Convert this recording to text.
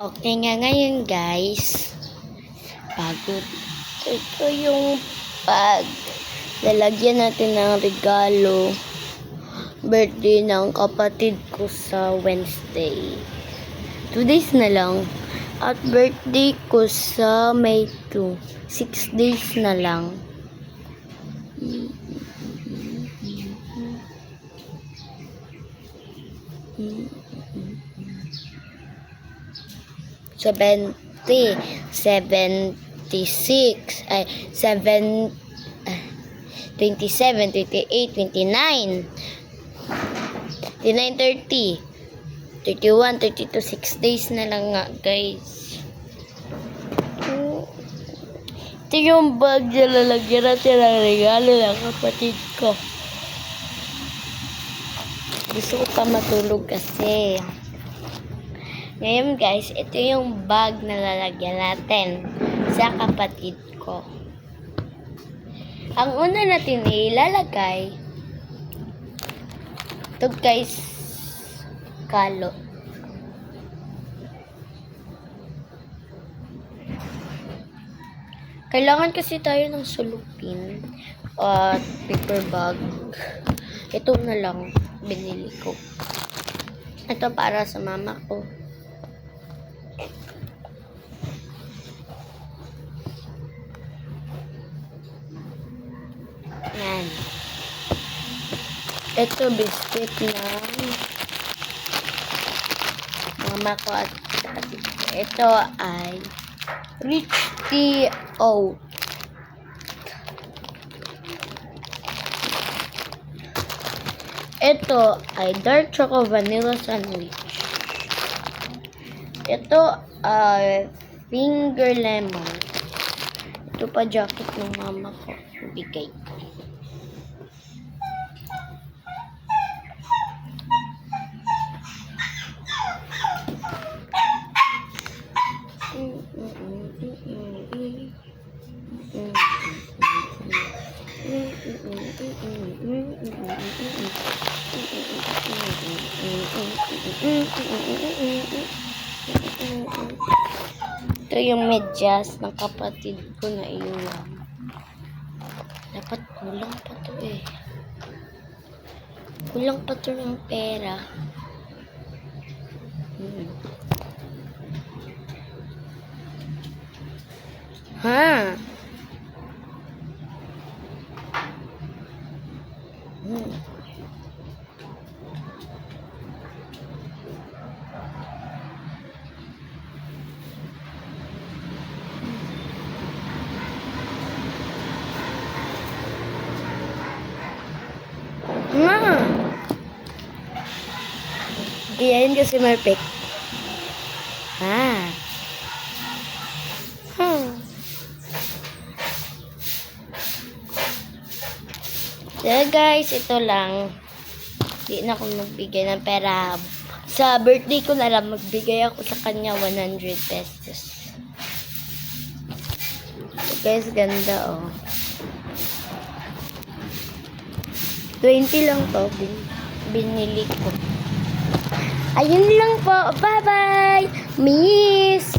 Okay nga ngayon guys, pagod. Ito yung bag. Lalagyan natin ng regalo. Birthday ng kapatid ko sa Wednesday. 2 days na lang. At birthday ko sa May 2. 6 days na lang. Seventy, 76, 27, 28, 29, 30, 31, 32, 6 days na lang nga guys. Ito yung bag na lalagyan natin ng regalo ng kapatid ko. Gusto ko pa matulog kasi. Ngayon guys, ito yung bag na lalagyan natin sa kapatid ko. Ang una natin ilalagay, ito guys, kalo. Kailangan kasi tayo ng sulupin at paper bag. Ito na lang binili ko. Ito para sa mama ko. Yan. Ito biscuit ng mama ko at kapatid ko. Ito ay Rich Tea Oat. Ito ay dark choco vanilla sandwich. Ito ay finger lemon. Ito pa jacket ng mama ko. Bigay ko. Ito yung medyas ng kapatid ko na iwan. Dapat kulang pa to eh. Kulang pa to ng pera. Ha? Iyayin kasi marpek. So guys, ito lang. Hindi na ako magbigay ng pera. Sa birthday ko na lang, magbigay ako sa kanya 100 pesos. So guys, ganda oh. 20 lang to. Binili ko. Ayun lang po. Bye-bye. Miss.